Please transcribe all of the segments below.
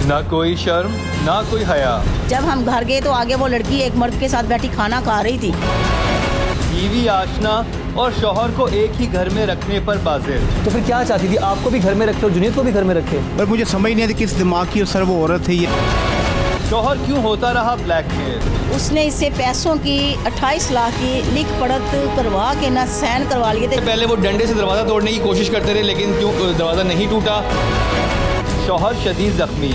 ना कोई शर्म ना कोई हया। जब हम घर गए तो आगे वो लड़की एक मर्द के साथ बैठी खाना खा रही थी। बीवी आशना और शौहर को एक ही घर में रखने पर बाजिल। तो फिर क्या चाहती थी, आपको भी घर में रखे और जुनीद को भी घर में रखे? पर मुझे समझ नहीं आती किस दिमाग की सर वो औरत है ये। शौहर क्यों होता रहा ब्लैकमेल? उसने इससे पैसों की 28 लाख की लिख पढ़त करवा के ना साइन करवा लिए थे। पहले वो डंडे से दरवाज़ा तोड़ने की कोशिश करते रहे, लेकिन क्यों दरवाज़ा नहीं टूटा। शौहर शदीद जख्मी,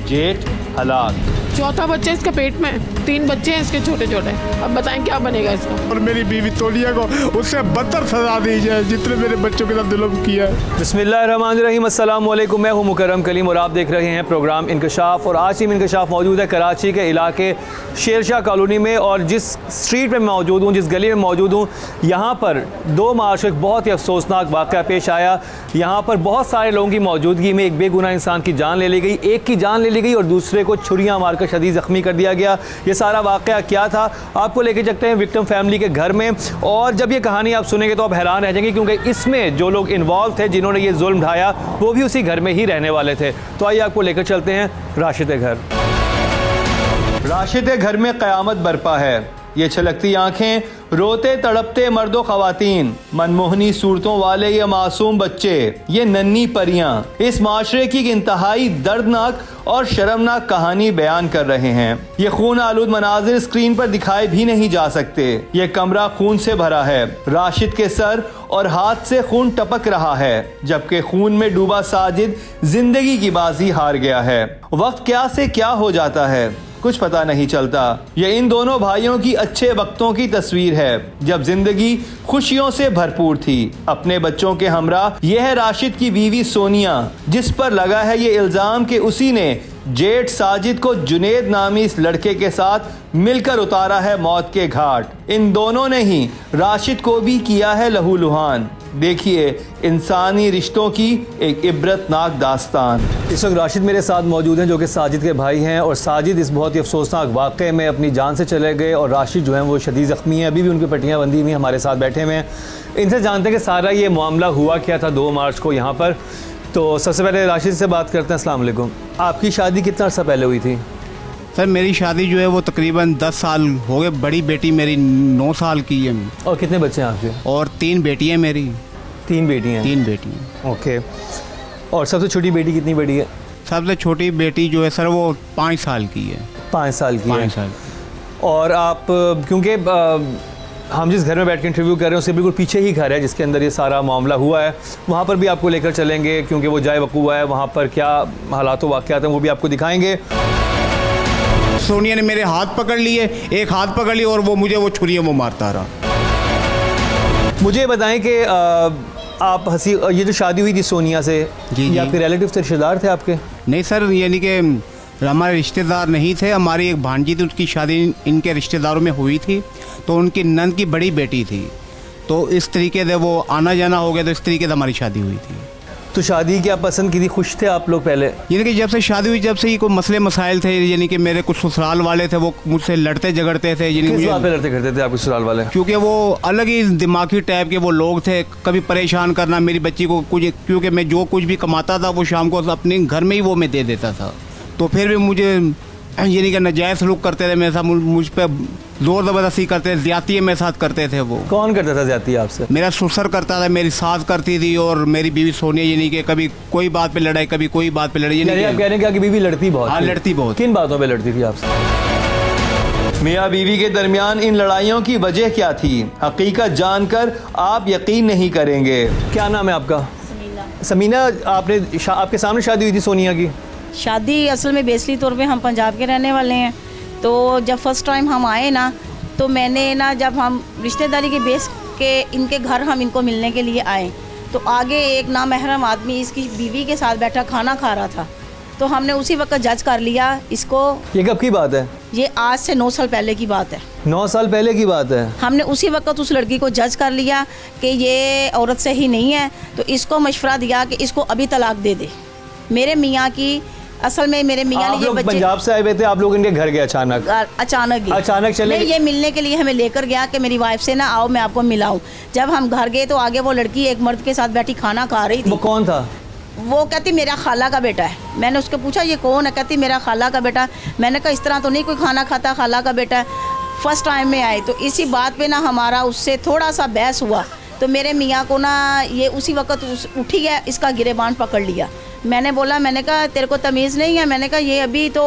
जेठ हलाक। चौथा बच्चा इसका पेट में, 3 बच्चे हैं इसके छोटे छोटे। अब बताएं क्या बनेगा इसका। और मेरी बीवी तोलिया को उससे बदतर सजा दी जाए जितने मेरे बच्चों के साथ जुल्म किया। बिस्मिल्लाहिर्रहमानिर्रहीम, अस्सलाम वालेकुम। मैं हूं मुकर्रम कलीम और आप देख रहे हैं प्रोग्राम इंकशाफ। और आज टीम इंकशाफ मौजूद है कराची के इलाके शेरशाह कॉलोनी में। और जिस स्ट्रीट में मौजूद हूँ, जिस गली में मौजूद हूँ, यहाँ पर 2 मार्च को एक बहुत ही अफसोसनाक वाक़या पेश आया। यहाँ पर बहुत सारे लोगों की मौजूदगी में एक बेगुनाह इंसान की जान ले ली गई। एक की जान ले ली गई और दूसरे को छुरियाँ मारकर शदीद ज़ख्मी कर दिया गया। ये सारा वाक़या क्या था, आपको लेके चलते हैं विक्टिम फैमिली के घर में। और जब ये कहानी आप सुनेंगे तो आप हैरान रह जाएंगे, क्योंकि इसमें जो लोग इन्वॉल्व थे, जिन्होंने ये जुल्म ढाया, वो भी उसी घर में ही रहने वाले थे। तो आइए आपको लेकर चलते हैं राशिद घर। राशिद घर में क़यामत बरपा है। ये छलकती आंखें, रोते तड़पते मर्दो ख़वातीन, मनमोहनी सूरतों वाले ये मासूम बच्चे, ये नन्ही परियां इस माशरे की इंतहाई दर्दनाक और शर्मनाक कहानी बयान कर रहे हैं। ये खून आलूद मनाजिर स्क्रीन पर दिखाए भी नहीं जा सकते। ये कमरा खून से भरा है। राशिद के सर और हाथ से खून टपक रहा है, जबकि खून में डूबा साजिद जिंदगी की बाजी हार गया है। वक्त क्या से क्या हो जाता है, कुछ पता नहीं चलता। ये इन दोनों भाइयों की अच्छे वक्तों की तस्वीर है, जब जिंदगी खुशियों से भरपूर थी। अपने बच्चों के हमरा यह है राशिद की बीवी सोनिया, जिस पर लगा है ये इल्जाम कि उसी ने जेठ साजिद को जुनेद नामी इस लड़के के साथ मिलकर उतारा है मौत के घाट। इन दोनों ने ही राशिद को भी किया है लहूलुहान। देखिए इंसानी रिश्तों की एक इबरतनाक दास्तान। इस वक्त राशिद मेरे साथ मौजूद हैं, जो कि साजिद के भाई हैं। और साजिद इस बहुत ही अफसोसनाक वाक़े में अपनी जान से चले गए और राशिद जो हैं वो शदीद ज़ख्मी हैं। अभी भी उनकी पट्टियाँ बंधी हुई हमारे साथ बैठे हुए हैं। इनसे जानते हैं कि सारा ये मामला हुआ क्या था 2 मार्च को यहाँ पर। तो सबसे पहले राशिद से बात करते हैं। अस्सलाम वालेकुम। आपकी शादी कितना अर्सा पहले हुई थी? सर मेरी शादी जो है वो तकरीबन 10 साल हो गए। बड़ी बेटी मेरी 9 साल की है। और कितने बच्चे हैं आपके? और 3 बेटियाँ मेरी। 3 बेटियाँ? 3 बेटियाँ। ओके। और सबसे छोटी बेटी कितनी बड़ी है? सबसे छोटी बेटी जो है सर वो 5 साल की है। 5 साल की? 5 साल। और आप, क्योंकि हम जिस घर में बैठ के इंटरव्यू कर रहे हैं उससे बिल्कुल पीछे ही घर है जिसके अंदर ये सारा मामला हुआ है, वहाँ पर भी आपको लेकर चलेंगे, क्योंकि वो जाए वकूआ है, वहाँ पर क्या हालात वाक़यात हैं वो भी आपको दिखाएंगे। सोनिया ने मेरे हाथ पकड़ लिए, एक हाथ पकड़ लिया और वो मुझे वो छुरियाँ वो मारता रहा। मुझे बताएं कि आप ये जो शादी हुई थी सोनिया से, ये आपके रिलेटिव थे, रिश्तेदार थे आपके? नहीं सर, यानी कि हमारे रिश्तेदार नहीं थे। हमारी एक भांजी थी, उसकी शादी इनके रिश्तेदारों में हुई थी। तो उनकी नंद की बड़ी बेटी थी, तो इस तरीके से वो आना जाना हो गया, तो इस तरीके से हमारी शादी हुई थी। तो शादी क्या पसंद की थी, खुश थे आप लोग पहले? यानी कि जब से शादी हुई, जब से ही कोई मसले मसाइल थे, यानी कि मेरे कुछ ससुराल वाले थे वो मुझसे लड़ते झगड़ते थे। किस बात पे लड़ते करते थे आपके ससुराल वाले? क्योंकि वो अलग ही दिमागी टाइप के वो लोग थे। कभी परेशान करना मेरी बच्ची को कुछ, क्योंकि मैं जो कुछ भी कमाता था वो शाम को अपने घर में ही वो मैं दे देता था। तो फिर भी मुझे यानी कि नाजायज़ सलूक करते थे मेरे साथ, मुझ पर ज़ोर ज़बरदस्ती करते थे, ज़्यादती मेरे साथ करते थे। वो कौन करता था ज़्यादती आपसे? मेरा ससुर करता था, मेरी सास करती थी और मेरी बीवी सोनिया। यानी कि कभी कोई बात पे लड़ाई, कभी कोई बात पे लड़ाई। आप कह रहे हैं कि बीवी लड़ती बहुत? हाँ, लड़ती बहुत। किन बातों पे लड़ती थी आपसे? मियाँ बीवी के दरमियान इन लड़ाइयों की वजह क्या थी, हकीकत जानकर आप यकीन नहीं करेंगे। क्या नाम है आपका? समीना। आपके सामने शादी हुई थी सोनिया की? शादी असल में बेसिकली तौर पे हम पंजाब के रहने वाले हैं। तो जब फर्स्ट टाइम हम आए ना, तो मैंने ना, जब हम रिश्तेदारी के बेस के इनके घर हम इनको मिलने के लिए आए, तो आगे एक नामहरम आदमी इसकी बीवी के साथ बैठा खाना खा रहा था। तो हमने उसी वक्त जज कर लिया इसको। ये कब की बात है? ये आज से 9 साल पहले की बात है। 9 साल पहले की बात है? हमने उसी वक्त उस लड़की को जज कर लिया कि ये औरत सही नहीं है, तो इसको मशवरा दिया कि इसको अभी तलाक दे दे। मेरे मियाँ की, असल में मेरे मियाँ ने ये बच्चे पंजाब से आए हुए थे, आप लोग इनके घर गए अचानक? अचानक चले? ये मिलने के लिए हमें लेकर गया कि मेरी वाइफ से ना आओ मैं आपको मिलाऊं। जब हम घर गए तो आगे वो लड़की एक मर्द के साथ बैठी खाना खा रही थी। वो कौन था? वो कहती मेरा खाला का बेटा है। मैंने उसको पूछा ये कौन है? कहती मेरा खाला का बेटा। मैंने कहा इस तरह तो नहीं कोई खाना खाता, खाला का बेटा है। फर्स्ट टाइम में आए तो इसी बात पे ना हमारा उससे थोड़ा सा बहस हुआ। तो मेरे मियाँ को ना ये उसी वक्त उठी है, इसका गिरेबान पकड़ लिया। मैंने बोला, मैंने कहा तेरे को तमीज़ नहीं है? मैंने कहा ये अभी तो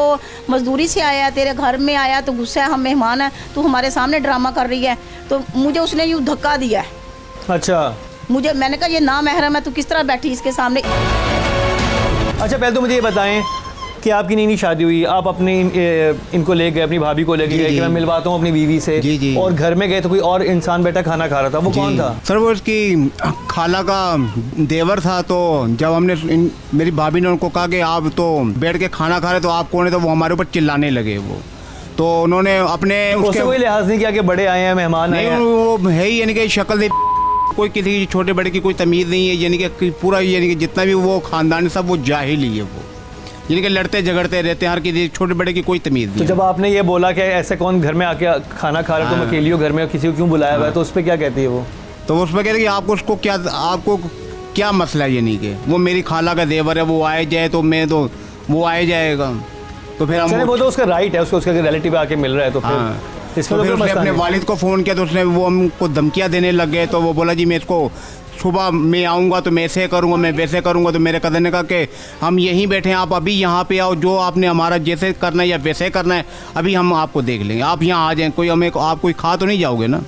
मजदूरी से आया, तेरे घर में आया तो गुस्सा है, हम मेहमान हैं, तू हमारे सामने ड्रामा कर रही है। तो मुझे उसने यूँ धक्का दिया है। अच्छा, मुझे, मैंने कहा ये ना महरम है, तू किस तरह बैठी इसके सामने? अच्छा पहले तो मुझे ये बताएं कि आपकी नई शादी हुई, आप अपने इनको ले गए, अपनी भाभी को ले गए कि मैं मिलवाता हूँ अपनी बीवी से, जी। और घर में गए तो कोई और इंसान बैठा खाना खा रहा था, वो कौन था? सर वो उसकी खाला का देवर था। तो जब हमने मेरी भाभी ने उनको कहा कि आप तो बैठ के खाना खा रहे तो आप कौन है, तो वो हमारे ऊपर चिल्लाने लगे। वो तो उन्होंने अपने उसके कोई लिहाज नहीं किया कि बड़े आए हैं, मेहमान आए हैं? वो है ही यानी कि शक्ल दे, कोई किसी छोटे बड़े की कोई तमीज़ नहीं है। यानी कि पूरा यानी कि जितना भी वो खानदान सब वो जाहिल ही है। वो यानी कि लड़ते झगड़ते रहते हैं, हर किसी छोटे बड़े की कोई तमीज़ नहीं। तो जब आपने ये बोला कि ऐसे कौन घर में आके खाना खा रहा है, तुम अकेली हो घर में, किसी को क्यों बुलाया हुआ है, तो उस पर क्या कहती है वो? तो उस पर कहते कि आपको क्या मसला है? यानी कि वो मेरी खाला का देवर है, वो आए जाए तो मैं तो वो आए जाएगा तो फिर हम वो तो उसका राइट है, उसका रिलेटिव आके मिल रहा है तो फिर इसमें तो फिर उसने अपने वालिद को फ़ोन किया तो उसने वो हमको धमकियाँ देने लग गए। तो वो बोला जी मैं इसको सुबह मैं आऊँगा तो मैं ऐसे करूँगा, मैं वैसे करूँगा। तो मेरे कज़न ने कहा कि हम यहीं बैठे हैं, आप अभी यहाँ पे आओ, जो आपने हमारा जैसे करना है या वैसे करना है अभी हम आपको देख लेंगे, आप यहाँ आ जाएँ। कोई हमें आप कोई खा तो नहीं जाओगे ना?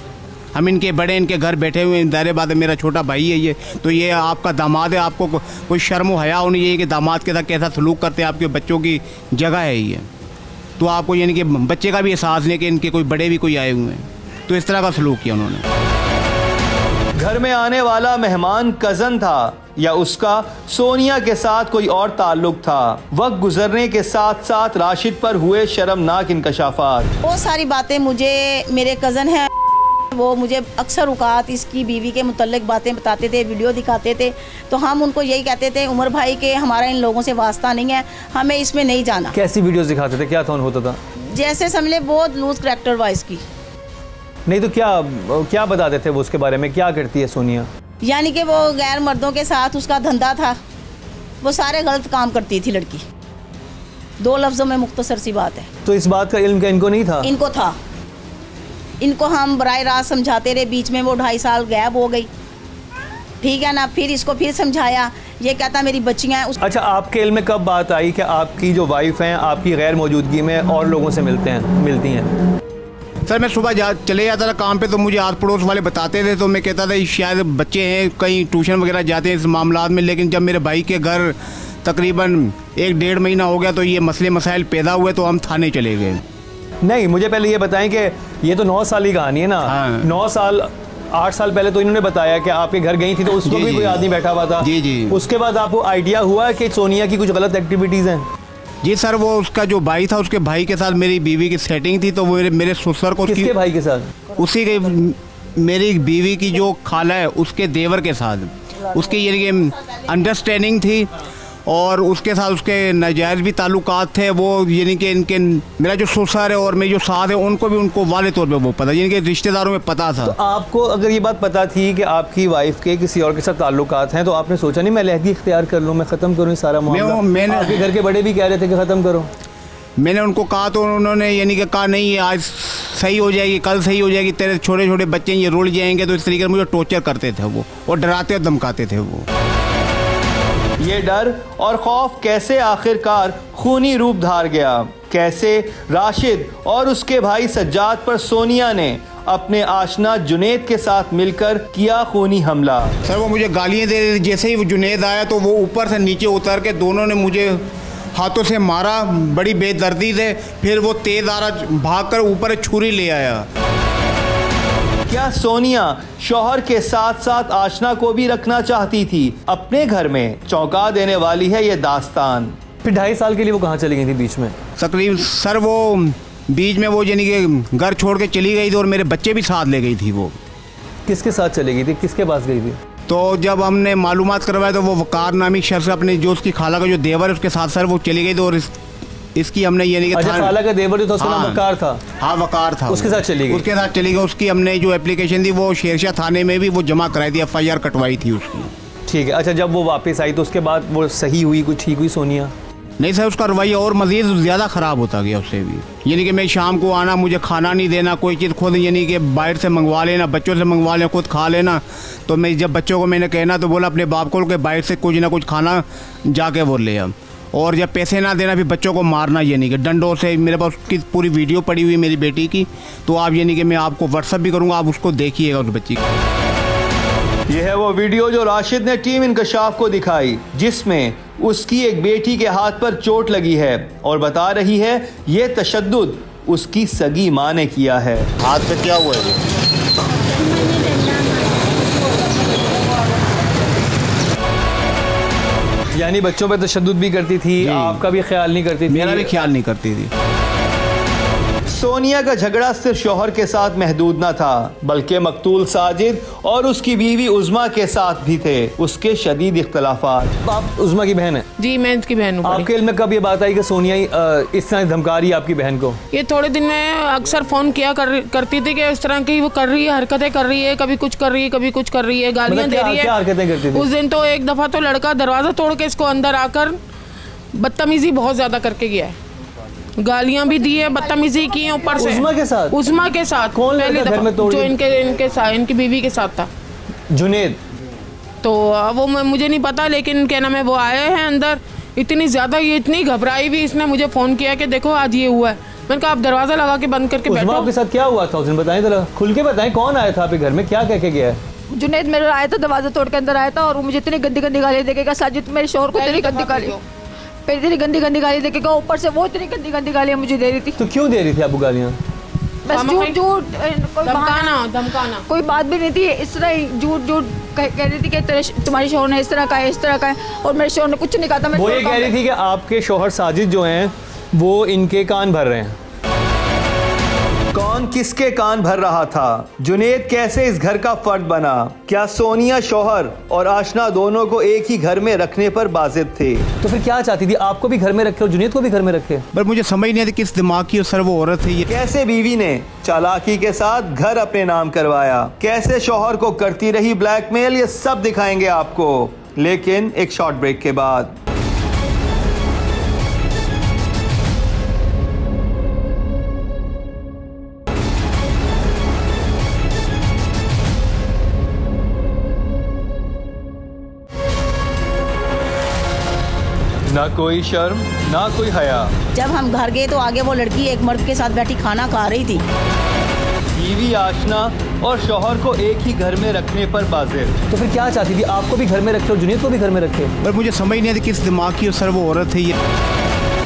हम इनके बड़े इनके घर बैठे हुए हैं, दायरे बात है, मेरा छोटा भाई है ये, तो ये आपका दामाद है, आपको कोई शर्म हया होनी चाहिए कि दामाद के साथ कैसा सलूक करते हैं, आपके बच्चों की जगह है ये। तो आपको यानी कि बच्चे का भी एहसास नहीं कि इनके कोई बड़े भी कोई आए हुए हैं, तो इस तरह का सलूक किया उन्होंने। घर में आने वाला मेहमान कज़न था या उसका सोनिया के साथ कोई और ताल्लुक था? वक्त गुजरने के साथ साथ राशिद पर हुए शर्मनाक इंकशाफात। बहुत सारी बातें मुझे, मेरे कज़न हैं वो मुझे अक्सर औकात इसकी बीवी के मुतल्लिक बातें बताते थे, वीडियो दिखाते थे। तो हम उनको यही कहते थे उमर भाई के हमारा इन लोगों से वास्ता नहीं है, हमें इसमें नहीं जाना। कैसी वीडियोस दिखाते थे, क्या होता था? जैसे समझ ले बहुत लूज करैक्टर वाइज की। नहीं तो क्या बताते थे वो उसके बारे में, क्या करती है सोनिया? यानी कि वो गैर मर्दों के साथ उसका धंधा था, वो सारे गलत काम करती थी लड़की। 2 लफ्ज़ों में मुख्तसर सी बात है। तो इस बात का इल्म इनको नहीं था? इनको था। इनको हम बराह रास्त समझाते रहे, बीच में वो 2.5 साल गैप हो गई, ठीक है ना। फिर इसको फिर समझाया, ये कहता मेरी बच्चियाँ हैं। अच्छा, आपके इल्म में कब बात आई कि आपकी जो वाइफ हैं आपकी गैर मौजूदगी में और लोगों से मिलती हैं? सर मैं सुबह चले जाता था काम पे, तो मुझे आस पड़ोस वाले बताते थे, तो मैं कहता था शायद बच्चे हैं कहीं ट्यूशन वगैरह जाते हैं इस मामला में। लेकिन जब मेरे भाई के घर तकरीबन 1-1.5 महीना हो गया तो ये मसले मसाइल पैदा हुए, तो हम थाने चले गए। नहीं, मुझे पहले ये बताएं कि ये तो 9 साल की कहानी है ना। हाँ। 9 साल 8 साल पहले तो इन्होंने बताया कि आपके घर गई थी तो उस वक्त भी कोई आदमी बैठा हुआ था। जी। उसके बाद आपको आइडिया हुआ कि सोनिया की कुछ गलत एक्टिविटीज़ हैं? जी सर, वो उसका जो भाई था उसके भाई के साथ मेरी बीवी की सेटिंग थी, तो वो मेरे ससुर को किसके भाई के साथ? उसी के मेरी बीवी की जो खाला है उसके देवर के साथ उसकी यानी कि अंडरस्टैंडिंग थी, और उसके साथ उसके नाजायज़ भी ताल्लुकात थे। वो यानी कि इनके मेरा जो ससुर है और मेरी जो सास है उनको भी उनको वाले तौर पे वो पता, यानी कि रिश्तेदारों में पता था। तो आपको अगर ये बात पता थी कि आपकी वाइफ के किसी और के साथ ताल्लुकात हैं, तो आपने सोचा नहीं मैं अलहदगी इख्तियार कर लूँ, मैं ख़त्म करूँ सारा मामला? आपके घर के बड़े भी कह रहे थे कि ख़त्म करो। मैंने उनको कहा तो उन्होंने यानी कि कहा नहीं आज सही हो जाएगी, कल सही हो जाएगी, तेरे छोटे छोटे बच्चे ये रुल जाएंगे। तो इस तरीके से मुझे टॉर्चर करते थे वो, और डराते और धमकाते थे वो। ये डर और खौफ कैसे आखिरकार खूनी रूप धार गया? कैसे राशिद और उसके भाई सज्जाद पर सोनिया ने अपने आशना जुनेद के साथ मिलकर किया खूनी हमला? सर वो मुझे गालियाँ दे रहे थे। जैसे ही वो जुनेद आया तो वो ऊपर से नीचे उतर के दोनों ने मुझे हाथों से मारा बड़ी बेदर्दी से। फिर वो तेज आ रहा भाग कर ऊपर छुरी ले आया। क्या सोनिया शौहर के साथ साथ आशना को भी रखना चाहती थी अपने घर में? चौंका देने वाली है ये दास्तान। फिर 2.5 साल के लिए वो कहाँ चली गई थी बीच में? तकरीबन सर वो बीच में वो यानी कि घर छोड़ के चली गई थी, और मेरे बच्चे भी साथ ले गई थी। वो किसके साथ चली गई थी, किसके पास गई थी? तो जब हमने मालूमात करवाया तो वो वकार नामी शख्स अपने जो उसकी खाला का जो देवर है उसके साथ सर वो चली गई थी, और इसकी हमने यानी कि खाला का देवर जो था उसका नाम वकार था? हाँ वकार था। उसके साथ चली गई? उसके साथ चली गई। उसकी हमने जो एप्लीकेशन थी वो शेरशाह थाने में भी वो जमा कराई थी, FIR कटवाई थी उसकी। ठीक है। अच्छा, जब वो वापस आई तो उसके बाद वो सही हुई, कुछ ठीक हुई सोनिया? नहीं सर, उसका रवैया और मज़ीद ज़्यादा ख़राब होता गया उससे भी। यानी कि मैं शाम को आना, मुझे खाना नहीं देना, कोई चीज़ खुद यानी कि बाहर से मंगवा लेना, बच्चों से मंगवा लेना, खुद खा लेना। तो मैं जब बच्चों को मैंने कहना तो बोला अपने बाप को कि बाहर से कुछ ना कुछ खाना जाके वो ले आ। और जब पैसे ना देना फिर बच्चों को मारना, यानी कि डंडों से। मेरे पास उसकी पूरी वीडियो पड़ी हुई मेरी बेटी की, तो आप यानी कि मैं आपको व्हाट्सअप भी करूँगा, आप उसको देखिएगा उस बच्ची को। यह है वो वीडियो जो राशिद ने टीम इंकशाफ को दिखाई, जिसमें उसकी एक बेटी के हाथ पर चोट लगी है और बता रही है ये तशद्दुद उसकी सगी माँ ने किया है। हाथ पे क्या हुआ है? यानी बच्चों पे तशद्दुद भी करती थी, आपका भी ख्याल नहीं करती थी? मेरा भी ख्याल नहीं करती थी। सोनिया का झगड़ा सिर्फ शौहर के साथ महदूद न था, बल्कि मकतूल साजिद और उसकी बीवी उज़मा के साथ भी थे उसके शदीद इख्तलाफात। आप उज़मा की बहन है? जी, मैं इसकी बहन हूँ। आपके इल्म में कब ये बात आई कि सोनिया इस तरह धमका रही है आपकी बहन को? ये थोड़े दिन में अक्सर फ़ोन किया करती थी कि इस तरह की वो कर रही है, हरकतें कर रही है, कभी कुछ कर रही है, कभी कुछ कर रही है, गालियाँ दे रही है। क्या हरकतें करती थी? उस दिन तो एक दफ़ा तो लड़का दरवाज़ा तोड़ के इसको अंदर आकर बदतमीजी बहुत ज़्यादा करके गया है, गालियां भी दी है, बदतमीजी की है ऊपर से। उज़मा के साथ? उज़मा के साथ। कौन पहले घर में तोड़? जो इनके साथ, इनकी बीवी के साथ था, जुनेद। तो वो मुझे नहीं पता, लेकिन क्या नाम है, वो आए हैं अंदर। इतनी ज़्यादा ये इतनी घबराई भी, इसने मुझे फ़ोन किया कि देखो आज ये हुआ है। मैंने कहा आप दरवाज़ा लगा के बंद करके बैठो। आपके साथ क्या हुआ था उस दिन, बताएं जरा, खुल के बताएं। कौन आया था आपके घर में, क्या कह के गया है? जुनेद मेरे आया था, दरवाज़ा तोड़ के अंदर आया था और मुझे इतनी गंदी गंदी गाली देखेगा, साजिद मेरे शोहर को इतनी गंदी गाली, इतनी गंदी गंदी गाली देखेगा, ऊपर से वो इतनी गंदी गंदी गालियाँ मुझे दे रही थी। तो क्यों दे रही थी आपको गालियाँ? बस झूठ धमकाना, कोई बात भी नहीं थी, इस तरह झूठ कह रही थी कि तुम्हारे शोहर ने इस तरह का है, इस तरह का है, और मेरे शोहर ने कुछ नहीं कहा था। वो ये कह रही थी कि आपके शोहर साजिद जो हैं वो इनके कान भर रहे हैं। कौन किसके कान भर रहा था? जुनेद कैसे इस घर का फर्द बना? क्या सोनिया शौहर और आशना दोनों को एक ही घर में रखने पर बाजिद थे? तो फिर क्या चाहती थी, आपको भी घर में रखे और जुनेद को भी घर में रखे? पर मुझे समझ नहीं आती किस दिमाग की सर वो औरत है ये। कैसे बीवी ने चालाकी के साथ घर अपने नाम करवाया, कैसे शौहर को करती रही ब्लैकमेल, ये सब दिखाएंगे आपको, लेकिन एक शॉर्ट ब्रेक के बाद। ना कोई शर्म ना कोई हया। जब हम घर गए तो आगे वो लड़की एक मर्द के साथ बैठी खाना खा रही थी। बीवी आशना और शौहर को एक ही घर में रखने पर बाजिद। तो फिर क्या चाहती थी, आपको भी घर में रखे और जुनेद को भी घर में रखे? पर मुझे समझ नहीं आती किस दिमाग की सर वो औरत है ये।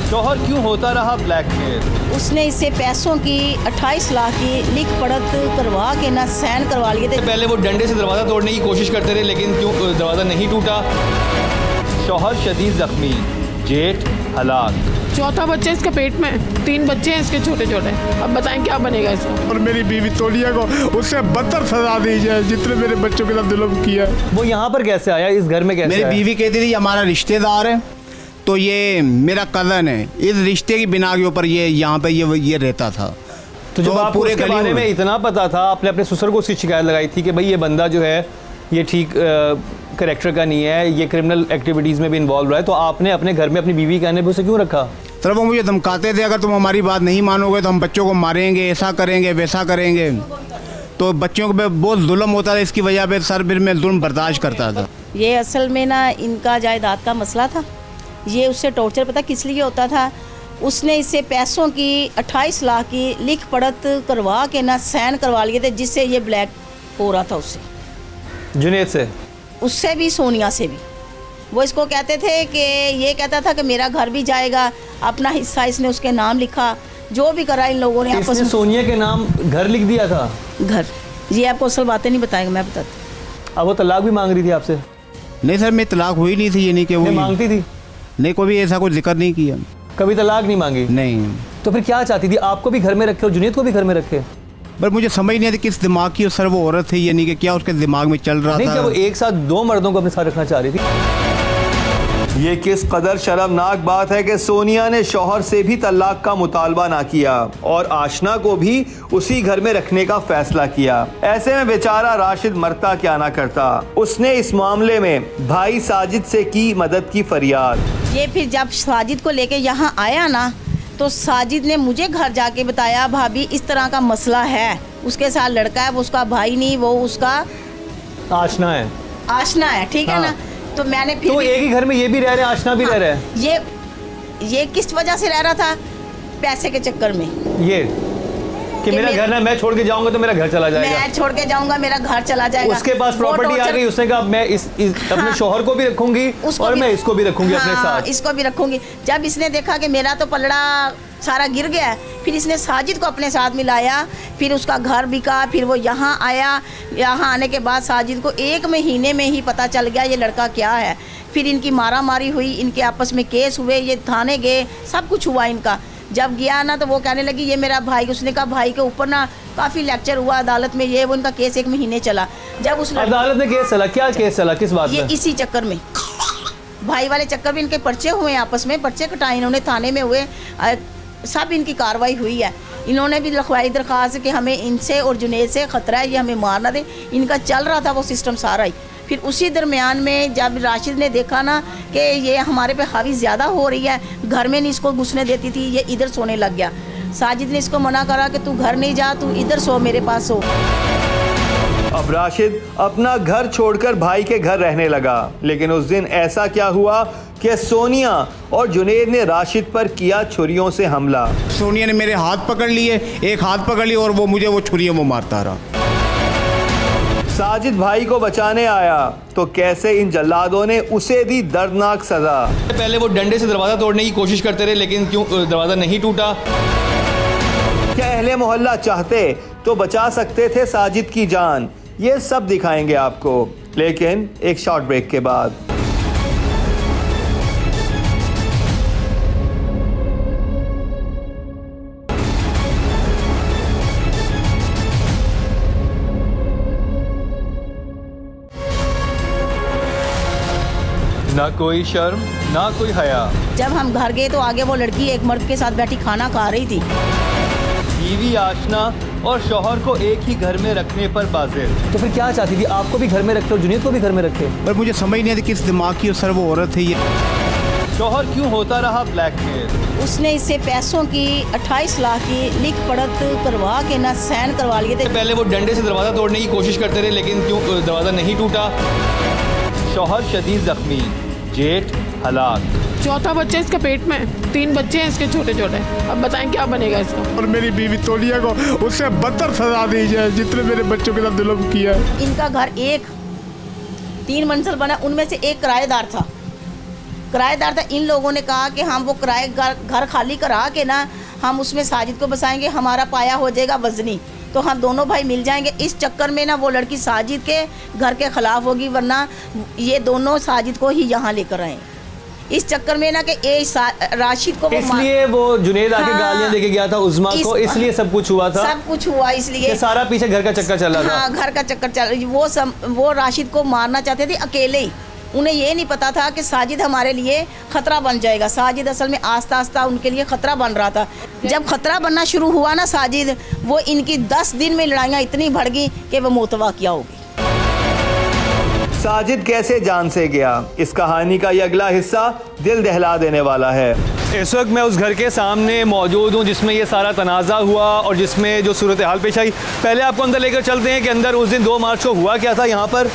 शौहर क्यों होता रहा ब्लैकमेल? उसने इससे पैसों की 28 लाख की लिख पढ़त करवा के ना साइन करवा लिए थे। पहले वो डंडे से दरवाज़ा तोड़ने की कोशिश करते रहे, लेकिन क्यों दरवाज़ा नहीं टूटा। शौहर शदीद जख्मी, जेठ हलाक। चौथा बच्चा इसके पेट में, 3 बच्चे हैं इसके छोटे छोटे। अब बताएं क्या बनेगा इसका। और मेरी बीवी तोलिया को उससे बदतर सजा दी जाए जितने मेरे बच्चों के साथ जुल्म किया। वो यहाँ पर कैसे आया, इस घर में कैसे मेरी आया? बीवी कहती थी हमारा रिश्तेदार है, तो ये मेरा कज़न है, इस रिश्ते की बिना के ऊपर ये यहाँ पे ये रहता था। तो जब आपको पूरे उसके बारे में इतना पता था, आपने अपने ससुर को उसकी शिकायत लगाई थी कि भाई ये बंदा जो है ये ठीक करैक्टर का नहीं है, ये क्रिमिनल एक्टिविटीज़ में भी इन्वॉल्व रहा है, तो आपने अपने घर में अपनी बीवी कहने पर उसे क्यों रखा? सर वो मुझे धमकाते थे अगर तुम हमारी बात नहीं मानोगे तो हम बच्चों को मारेंगे, ऐसा करेंगे वैसा करेंगे। तो बच्चों पे बहुत जुल्म होता था, इसकी वजह पे सर फिर मैं जुल्म बर्दाश्त करता था। ये असल में ना इनका जायदाद का मसला था। ये उससे टॉर्चर पता किस लिए होता था, उसने इससे पैसों की 28 लाख की लिख पढ़त करवा के ना साइन करवा लिए थे, जिससे ये ब्लैक हो रहा था उससे, जुनेद से, उससे भी सोनिया से भी। वो इसको कहते थे कि ये कहता था कि मेरा घर भी जाएगा, अपना हिस्सा इसने उसके नाम लिखा, जो भी करा इन लोगों ने आपस में। सोनिया के नाम घर लिख दिया था? घर, ये आपको असल बातें नहीं बताएंगे, मैं बताती। अब वो तलाक भी मांग रही थी आपसे? नहीं सर मैं तलाक हुई नहीं थी, ये नहीं कि वो मांगती थी? नहीं, कोई ऐसा कुछ जिक्र नहीं किया। कभी तलाक नहीं मांगी? नहीं। तो फिर क्या चाहती थी, आपको भी घर में रखे और जुनेद को भी घर में रखे? पर मुझे समझ नहीं आती किस दिमाग की सर वो औरत है, यानी कि क्या उसके दिमाग में चल रहा था। क्या वो एक साथ 2 मर्दों को अपने साथ रखना चाह रही थी? ये किस कदर शर्मनाक बात है कि सोनिया ने शौहर से भी तलाक का मुतालबा ना किया और आशना को भी उसी घर में रखने का फैसला किया। ऐसे में बेचारा राशिद मरता क्या ना करता। उसने इस मामले में भाई साजिद से की मदद की फरियाद। ये फिर जब साजिद को लेके यहाँ आया ना, तो साजिद ने मुझे घर जाके बताया, भाभी इस तरह का मसला है, उसके साथ लड़का है, वो उसका भाई नहीं, वो उसका आशना है, ठीक है ना। तो मैंने फिर तो एक ही घर में ये भी रह रहे हैं, आशना भी रह रहे हैं। ये किस वजह से रह रहा था? पैसे के चक्कर में। ये कि मेरा घर ना, मैं छोड़ के जाऊंगा तो मेरा घर चला जाएगा, मैं छोड़ के जाऊंगा मेरा घर चला जाएगा। उसके पास प्रॉपर्टी आ गई, उसने कहा मैं अपने शौहर को भी रखूंगी और मैं इसको भी रखूंगी अपने साथ, इसको भी रखूंगी। जब इसने देखा कि मेरा तो पलड़ा सारा गिर गया है, फिर इसने साजिद को अपने साथ मिलाया, फिर उसका घर बिका, फिर वो यहाँ आया। यहाँ आने के बाद साजिद को 1 महीने में ही पता चल गया ये लड़का क्या है। फिर इनकी मारा मारी हुई, इनके आपस में केस हुए, ये थाने गए, सब कुछ हुआ इनका। जब गया ना तो वो कहने लगी ये मेरा भाई, उसने कहा भाई के ऊपर ना काफ़ी लेक्चर हुआ अदालत में, ये वो इनका केस 1 महीने चला। जब उसने अदालत में केस चला, क्या केस चला, किस बात में? इसी चक्कर में, भाई वाले चक्कर में इनके पर्चे हुए, आपस में पर्चे कटाए इन्होंने, थाने में हुए, सब इनकी कार्रवाई हुई है। इन्होंने भी लिखवाई दरख्वास्त कि हमें इनसे और जुनेद से ख़तरा है, ये हमें मारना दे। इनका चल रहा था वो सिस्टम सारा ही। फिर उसी दरमियान में जब राशिद ने देखा ना कि ये हमारे पे हावी ज़्यादा हो रही है, घर में नहीं इसको घुसने देती थी, ये इधर सोने लग गया। साजिद ने इसको मना करा कि तू घर नहीं जा, तू इधर सो, मेरे पास सो। अब राशिद अपना घर छोड़कर भाई के घर रहने लगा। लेकिन उस दिन ऐसा क्या हुआ कि सोनिया और जुनेद ने राशिद पर किया छुरियों से हमला। सोनिया ने मेरे हाथ पकड़ लिए, एक हाथ पकड़ लिया और वो मुझे वो छुरियों में मारता रहा। साजिद भाई को बचाने आया तो कैसे इन जल्लादों ने उसे दी दर्दनाक सजा। पहले वो डंडे से दरवाज़ा तोड़ने की कोशिश करते रहे, लेकिन क्यों दरवाज़ा नहीं टूटा। क्या अहले मोहल्ला चाहते तो बचा सकते थे साजिद की जान? ये सब दिखाएंगे आपको, लेकिन एक शॉर्ट ब्रेक के बाद। ना कोई शर्म ना कोई हया। जब हम घर गए तो आगे वो लड़की एक मर्द के साथ बैठी खाना खा रही थी। बीवी आशना और शौहर को एक ही घर में रखने पर बाजिल। तो फिर क्या चाहती थी? आपको भी घर में रखे और जुनेद को भी घर में रखे? पर मुझे समझ नहीं आती किस दिमाग की सर वो औरत है ये। शौहर क्यों होता रहा ब्लैकमेल? उसने इससे पैसों की 28 लाख की लिख पढ़त करवा के ना साइन करवा लिए थे। पहले वो डंडे से दरवाज़ा तोड़ने की कोशिश करते रहे, लेकिन क्यों दरवाज़ा नहीं टूटा। शौहर शदीद जख्मी, जेठ हलाक। 4था बच्चा इसका पेट में, 3 बच्चे हैं इसके छोटे छोटे। अब बताएं क्या बनेगा इसका। और मेरी बीवी तोलिया को उससे बदतर सजा दी जाए जितने मेरे बच्चों के साथ जुल्म किया। इनका घर 3 मंजिल बना, उनमें से एक किराएदार था। इन लोगों ने कहा कि हम वो किराए घर खाली करा के ना हम उसमें साजिद को बसाएंगे, हमारा पाया हो जाएगा वजनी, तो हम दोनों भाई मिल जाएंगे। इस चक्कर में ना वो लड़की साजिद के घर के खिलाफ होगी, वरना ये दोनों साजिद को ही यहाँ लेकर आए। इस चक्कर में ना कि राशिद को इसलिए वो जुनेद आके गालियां देके गया था उस्मा को, इसलिए सब कुछ हुआ था। सब कुछ हुआ इसलिए सारा पीछे घर का चक्कर चल रहा था। हाँ, घर का चक्कर चल। वो राशिद को मारना चाहते थे अकेले ही। उन्हें ये नहीं पता था कि साजिद हमारे लिए ख़तरा बन जाएगा। साजिद असल में आस्ता आस्ता उनके लिए ख़तरा बन रहा था। जब ख़तरा बनना शुरू हुआ ना साजिद, वो इनकी 10 दिन में लड़ाइयाँ इतनी बढ़ गई कि वो मोतवा किया होगी। साजिद कैसे जान से गया, इस कहानी का ये अगला हिस्सा दिल दहला देने वाला है। इस वक्त मैं उस घर के सामने मौजूद हूँ जिसमें ये सारा तनाज़ा हुआ और जिसमें जो सूरत हाल पेश आई। पहले आपको अंदर लेकर चलते हैं कि अंदर उस दिन 2 मार्च को हुआ क्या था यहाँ पर।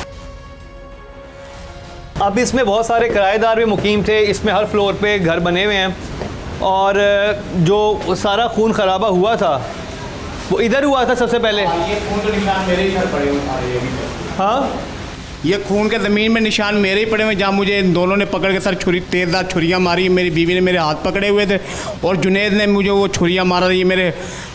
अब इसमें बहुत सारे किराएदार भी मुकीम थे, इसमें हर फ्लोर पे घर बने हुए हैं, और जो सारा खून खराबा हुआ था वो इधर हुआ था सबसे पहले। ये खून के निशान मेरे ही घर पड़े हुए थे। हाँ, ये खून के ज़मीन में निशान मेरे ही पड़े हुए, जहाँ मुझे इन दोनों ने पकड़ के सर तेज़दार छुरियाँ मारी। मेरी बीवी ने मेरे हाथ पकड़े हुए थे और जुनेद ने मुझे वो छुरियाँ मारा। ये मेरे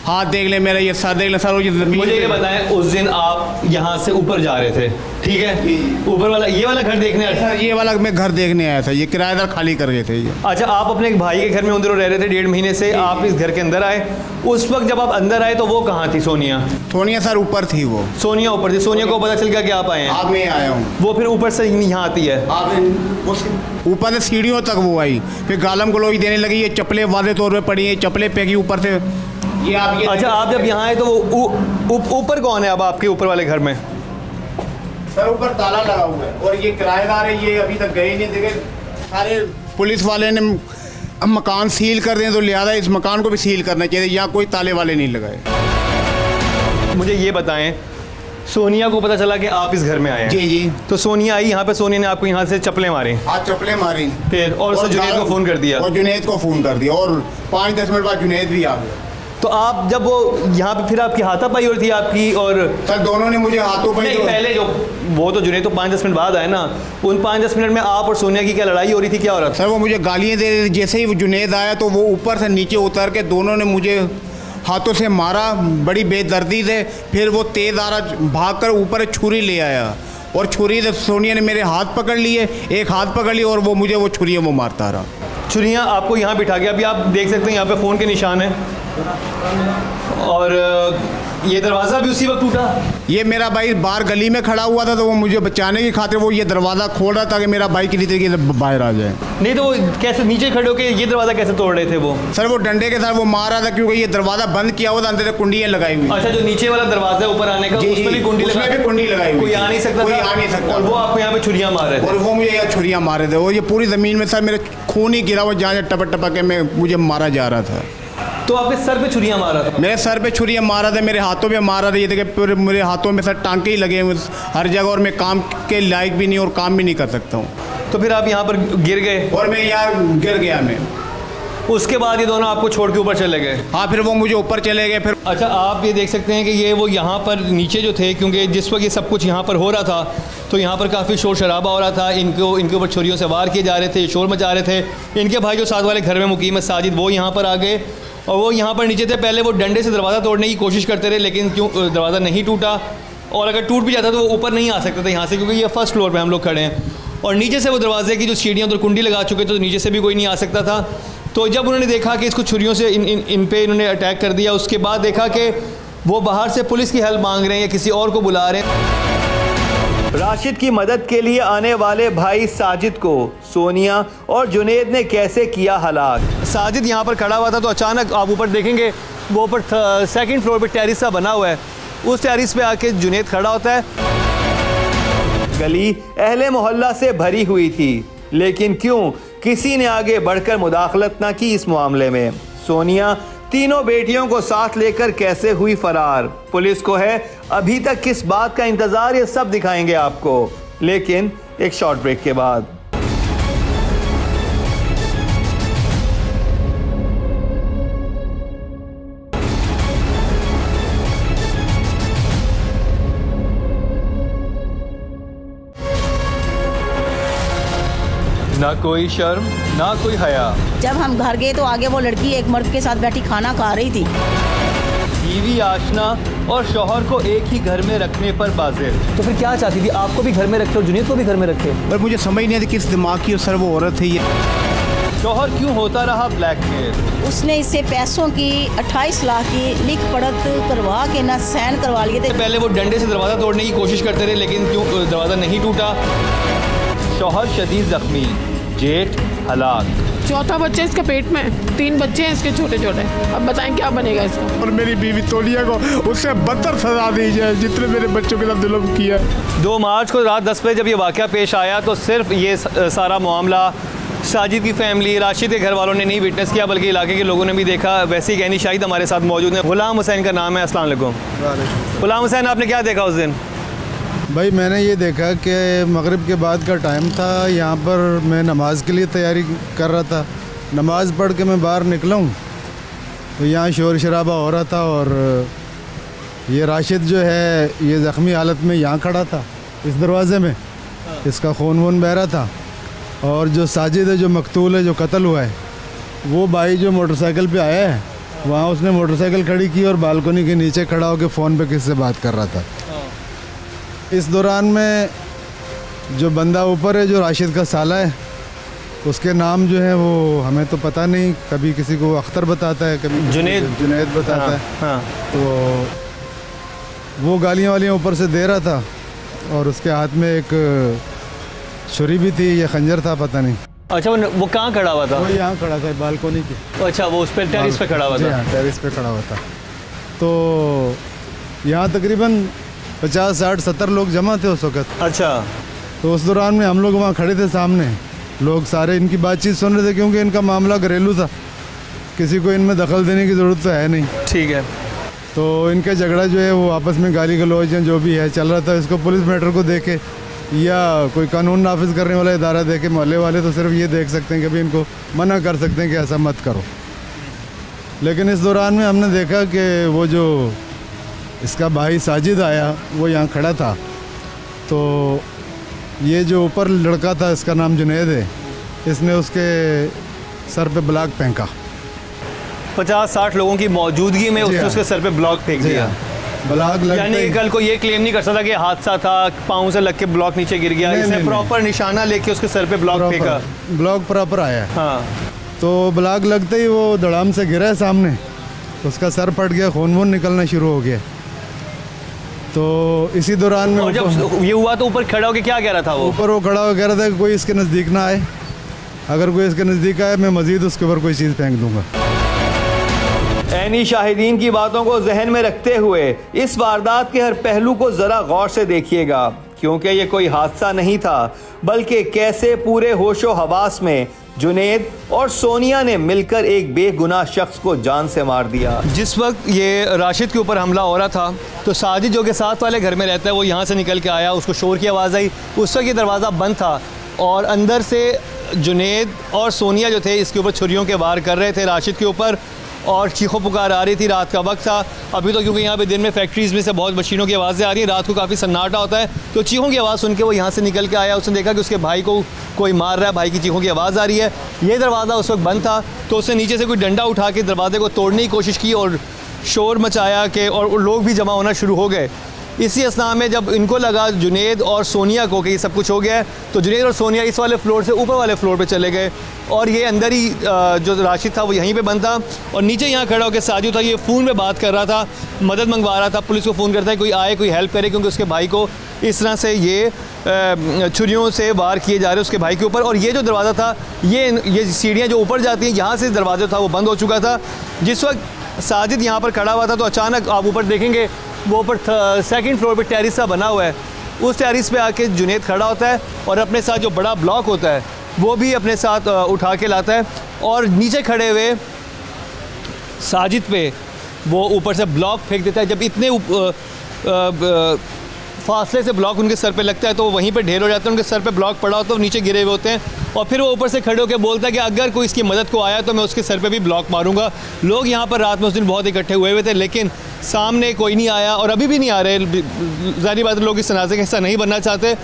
हाथ देख ले, मेरा ये सर देख ले सर। मुझे ये बताएं, उस दिन आप यहाँ से ऊपर जा रहे थे, ठीक है, ऊपर वाला ये वाला घर देखने आया? सर ये वाला मैं घर देखने आया था, ये किराएदार खाली कर गए थे ये। अच्छा, आप अपने एक भाई के घर में उधर रह रहे थे 1.5 महीने से, आप इस घर के अंदर आए। उस वक्त जब आप अंदर आए तो वो कहाँ थी सोनिया? सोनिया सर ऊपर थी वो। सोनिया ऊपर थी। सोनिया को पता चल गया कि आप आए हैं? आप मैं आया हूँ। वो फिर ऊपर से यहाँ आती है? ऊपर से सीढ़ियों तक वो आई, फिर गालम गलोई देने लगी, ये चप्पलें वादे तौर पर पड़ी है, चप्पलें फेंकी ऊपर से। ये आप अच्छा, आप जब यहाँ आए तो ऊपर कौन है अब आपके ऊपर वाले घर में? सर ऊपर ताला लगा हुआ है और ये किराएदार है, ये अभी तक गए नहीं। देखे सारे पुलिस वाले ने मकान सील कर दें तो लिहाजा इस मकान को भी सील करना चाहिए, यहाँ कोई ताले वाले नहीं लगाए। मुझे ये बताएं, सोनिया को पता चला कि आप इस घर में आए हैं? जी जी। तो सोनिया आई यहाँ पे, सोनिया ने आपको यहाँ से चप्पलें मारी? हाँ चप्पलें मारी। फिर और जुनैद को फ़ोन कर दिया? और जुनैद को फ़ोन कर दिया और 5-10 मिनट बाद जुनैद भी आ गया। तो आप जब वो यहाँ पे फिर आपकी हाथापाई हो रही थी आपकी और? सर दोनों ने मुझे हाथों पाई। नहीं, पहले जो वो तो जुनैद तो 5-10 मिनट बाद आए ना, उन 5-10 मिनट में आप और सोनिया की क्या लड़ाई हो रही थी, क्या हो रहा था? सर वो मुझे गालियाँ दे रहे थे। जैसे ही वो जुनैद आया तो वो ऊपर से नीचे उतर के दोनों ने मुझे हाथों से मारा, बड़ी बेदर्दी से। फिर वो तेज़ आ रहा भाग कर ऊपर छुरी ले आया और छुरी से सोनिया ने मेरे हाथ पकड़ लिए, एक हाथ पकड़ ली और वो मुझे वो छुरियाँ वो मारता रहा। छुरियाँ आपको यहाँ बिठा के, अभी आप देख सकते हैं यहाँ पे फ़ोन के निशान हैं और ये दरवाज़ा भी उसी वक्त टूटा? ये मेरा भाई बाहर गली में खड़ा हुआ था तो वो मुझे बचाने की खातिर वो ये दरवाज़ा खोल रहा था कि मेरा भाई किसी तरीके से बाहर आ जाए। नहीं तो वो कैसे नीचे खड़े होकर ये दरवाज़ा कैसे तोड़ रहे थे वो? सर वो डंडे के साथ वो मार रहा था क्योंकि ये दरवाज़ा बंद किया हुआ था, अंदर से कुंडियाँ लगाई हुई। अच्छा, जो नीचे वाला दरवाज़ा है ऊपर आने का, उसमें भी कुंडी लगाई हुई, कोई आ नहीं सकता, कोई आ नहीं सकता। और वो आपको यहाँ पे छुरियाँ मार रहे थे? और वो मुझे यहाँ छुरियाँ मार रहे थे और ये पूरी ज़मीन में सर मेरे खून ही गिरा हुआ, जहाँ टपक टपक के मैं मुझे मारा जा रहा था। तो आपके सर पे छुरियाँ मारा था? मेरे सर पे छुरियाँ मारा था, मेरे हाथों पे मारा था। ये देखिए पूरे मेरे हाथों में सर टांके ही लगे हुए हर जगह और मैं काम के लायक भी नहीं और काम भी नहीं कर सकता हूँ। तो फिर आप यहाँ पर गिर गए? और मैं यहाँ गिर गया मैं। उसके बाद ये दोनों आपको छोड़ के ऊपर चले गए? हाँ, फिर वो मुझे ऊपर चले गए। फिर अच्छा, आप ये देख सकते हैं कि ये वो यहाँ पर नीचे जो थे, क्योंकि जिस वक्त ये सब कुछ यहाँ पर हो रहा था तो यहाँ पर काफ़ी शोर शराबा हो रहा था, इनके ऊपर छुरियों से वार किए जा रहे थे, शोर मचा रहे थे। इनके भाई जो साथ वाले घर में मुकीम है साजिद, वो यहाँ पर आ गए और वो यहाँ पर नीचे थे। पहले वो डंडे से दरवाज़ा तोड़ने की कोशिश करते रहे, लेकिन क्यों दरवाज़ा नहीं टूटा, और अगर टूट भी जाता तो वो ऊपर नहीं आ सकते थे यहाँ से, क्योंकि ये फर्स्ट फ्लोर पे हम लोग खड़े हैं और नीचे से वो दरवाजे की जो सीढ़ियाँ उधर कुंडी लगा चुके थे तो नीचे से भी कोई नहीं आ सकता था। तो जब उन्होंने देखा कि इसको छुरियों से इन पे इन्होंने अटैक कर दिया, उसके बाद देखा कि वो बाहर से पुलिस की हेल्प मांग रहे हैं या किसी और को बुला रहे हैं। राशिद की मदद के लिए आने वाले भाई साजिद को सोनिया और जुनैद ने कैसे किया हलाक। साजिद यहाँ पर खड़ा हुआ था तो अचानक आप ऊपर देखेंगे वो ऊपर 2nd फ्लोर पे टेरिस सा बना हुआ है, उस टेरिस पे आके जुनैद खड़ा होता है। गली अहले मोहल्ला से भरी हुई थी, लेकिन क्यों किसी ने आगे बढ़कर मुदाखलत ना की इस मामले में। सोनिया तीनों बेटियों को साथ लेकर कैसे हुई फरार, पुलिस को है अभी तक किस बात का इंतजार, ये सब दिखाएंगे आपको, लेकिन एक शॉर्ट ब्रेक के बाद। ना कोई शर्म ना कोई हया। जब हम घर गए तो आगे वो लड़की एक मर्द के साथ बैठी खाना खा रही थी। बीवी आशना और शौहर को एक ही घर में रखने पर बाजिर। तो फिर क्या चाहती थी, आपको भी घर में रखे और जुनैद को भी घर में रखे? पर मुझे समझ नहीं आती किस दिमाग की सर वो औरत है ये। शौहर क्यों होता रहा ब्लैकमेल? उसने इससे पैसों की 28 लाख की लिख पढ़त करवा के ना साइन करवा लिए थे। पहले वो डंडे से दरवाज़ा तोड़ने की कोशिश करते रहे, लेकिन क्यों दरवाज़ा नहीं टूटा। शौहर शदीद जख्मी, जेठ हलाक। 4था बच्चा इसके पेट में, 3 बच्चे हैं इसके छोटे छोटे। अब बताएं क्या बनेगा इसका। और मेरी बीवी तोलिया को उससे बदतर सजा दी जाए जितने मेरे बच्चों के साथ जुल्म किया। 2 मार्च को रात 10 बजे जब ये वाक़या पेश आया तो सिर्फ ये सारा मामला साजिद की फैमिली, राशिद के घर वालों ने नहीं विटनेस किया, बल्कि इलाके के लोगों ने भी देखा। वैसे ही गहनी शाहिद हमारे साथ मौजूद हैं। गुलाम हुसैन का नाम है। अस्सलाम वालेकुम। गुलाम हुसैन, आपने क्या देखा उस दिन? भाई मैंने ये देखा कि मगरिब के बाद का टाइम था, यहाँ पर मैं नमाज़ के लिए तैयारी कर रहा था। नमाज़ पढ़ के मैं बाहर निकला हूँ तो यहाँ शोर शराबा हो रहा था और ये राशिद जो है ये ज़ख्मी हालत में यहाँ खड़ा था इस दरवाज़े में, इसका खून वून बह रहा था। और जो साजिद है, जो मकतूल है, जो कत्ल हुआ है, वो भाई जो मोटरसाइकिल पे आया है, वहाँ उसने मोटरसाइकिल खड़ी की और बालकनी के नीचे खड़ा होकर फ़ोन पे किससे बात कर रहा था। इस दौरान में जो बंदा ऊपर है, जो राशिद का साला है, उसके नाम जो है वो हमें तो पता नहीं, कभी किसी को अख्तर बताता है, कभी जुनैद बताता है। हाँ। तो वो गालियाँ वालियाँ ऊपर से दे रहा था और उसके हाथ में एक छुरी भी थी या खंजर था, पता नहीं। अच्छा, वो कहाँ खड़ा हुआ था? वो यहाँ खड़ा था बालकोनी के। अच्छा, वो उस पर टेरिस पे खड़ा हुआ था? टेरिस पे खड़ा हुआ था। तो यहाँ तकरीबन 50, 60, 70 लोग जमा थे उस वक्त। अच्छा। तो उस दौरान में हम लोग वहाँ खड़े थे, सामने लोग सारे इनकी बातचीत सुन रहे थे, क्योंकि इनका मामला घरेलू था, किसी को इनमें दखल देने की ज़रूरत तो है नहीं। ठीक है। तो इनका झगड़ा जो है वो आपस में गाली गलौज जो भी है चल रहा था। इसको पुलिस मैटर को देखे या कोई कानून नाफिज करने वाला इदारा देखे, मोहल्ले वाले तो सिर्फ ये देख सकते हैं कि भाई इनको मना कर सकते हैं कि ऐसा मत करो। लेकिन इस दौरान में हमने देखा कि वो जो इसका भाई साजिद आया, वो यहाँ खड़ा था। तो ये जो ऊपर लड़का था, इसका नाम जुनैद है, इसने उसके सर पे ब्लॉक फेंका। 50-60 लोगों की मौजूदगी में उसने उसके सर पे ब्लॉक फेंक दिया। ब्लॉक यानी कि कल को ये क्लेम नहीं कर सकता कि हादसा था, पाँव से लग के ब्लॉक नीचे गिर गया। इसने प्रॉपर निशाना लेके उसके सर पे ब्लॉक फेंका। ब्लॉक प्रॉपर आया। हाँ। तो ब्लॉक लगते ही वो धड़ाम से गिरा है सामने, उसका सर फट गया, खून वून निकलना शुरू हो गया। तो इसी दौरान में जब ये हुआ तो ऊपर खड़ा होकर क्या कह रहा था? वो ऊपर वो खड़ा होकर कह रहा था कि कोई इसके नज़दीक ना आए, अगर कोई इसके नज़दीक आए मैं मज़ीद उसके ऊपर कोई चीज़ फेंक दूंगा। ऐनी शाहिदीन की बातों को जहन में रखते हुए इस वारदात के हर पहलू को जरा गौर से देखिएगा, क्योंकि ये कोई हादसा नहीं था, बल्कि कैसे पूरे होशो हवास में जुनैद और सोनिया ने मिलकर एक बेगुनाह शख्स को जान से मार दिया। जिस वक्त ये राशिद के ऊपर हमला हो रहा था तो साजिद जो के साथ वाले घर में रहता है वो यहाँ से निकल के आया, उसको शोर की आवाज़ आई। उस वक्त ये दरवाज़ा बंद था और अंदर से जुनैद और सोनिया जो थे इसके ऊपर छुरियों के वार कर रहे थे राशिद के ऊपर, और चीखों पुकार आ रही थी। रात का वक्त था अभी तो, क्योंकि यहाँ पे दिन में फैक्ट्रीज़ में से बहुत मशीनों की आवाज़ें आ रही हैं, रात को काफ़ी सन्नाटा होता है। तो चीखों की आवाज़ सुन के वो यहाँ से निकल के आया। उसने देखा कि उसके भाई को कोई मार रहा है, भाई की चीखों की आवाज़ आ रही है। ये दरवाज़ा उस वक्त बंद था, तो उसने नीचे से कोई डंडा उठा के दरवाजे को तोड़ने की कोशिश की और शोर मचाया कि, और लोग भी जमा होना शुरू हो गए। इसी असना में जब इनको लगा जुनैद और सोनिया को कि ये सब कुछ हो गया है, तो जुनैद और सोनिया इस वाले फ्लोर से ऊपर वाले फ्लोर पे चले गए और ये अंदर ही जो राशिद था वो यहीं पे बंद था और नीचे यहाँ खड़ा होकर साजिद था, ये फ़ोन पे बात कर रहा था, मदद मंगवा रहा था, पुलिस को फ़ोन करता है कोई आए, कोई हेल्प करे, क्योंकि उसके भाई को इस तरह से ये छुरियों से वार किए जा रहे उसके भाई के ऊपर। और ये जो दरवाज़ा था, ये सीढ़ियाँ जो ऊपर जाती हैं, यहाँ से दरवाज़ा था वो बंद हो चुका था। जिस वक्त साजिद यहाँ पर खड़ा हुआ था तो अचानक आप ऊपर देखेंगे वो ऊपर सेकंड फ्लोर पे टेरिस सा बना हुआ है, उस टेरिस पे आके जुनैद खड़ा होता है और अपने साथ जो बड़ा ब्लॉक होता है वो भी अपने साथ उठा के लाता है और नीचे खड़े हुए साजिद पे वो ऊपर से ब्लॉक फेंक देता है। जब इतने फासले से ब्लॉक उनके सर पे लगता है तो वो वहीं पे ढेर हो जाते हैं, उनके सर पे ब्लॉक पड़ा होता है, नीचे गिरे हुए होते हैं और फिर वो ऊपर से खड़े होकर बोलता है कि अगर कोई इसकी मदद को आया तो मैं उसके सर पे भी ब्लॉक मारूंगा। लोग यहाँ पर रात में उस दिन बहुत इकट्ठे हुए थे, लेकिन सामने कोई नहीं आया और अभी भी नहीं आ रहे। ज़ाहिर बात है लोग इस तनाज़े का हिस्सा नहीं बनना चाहते।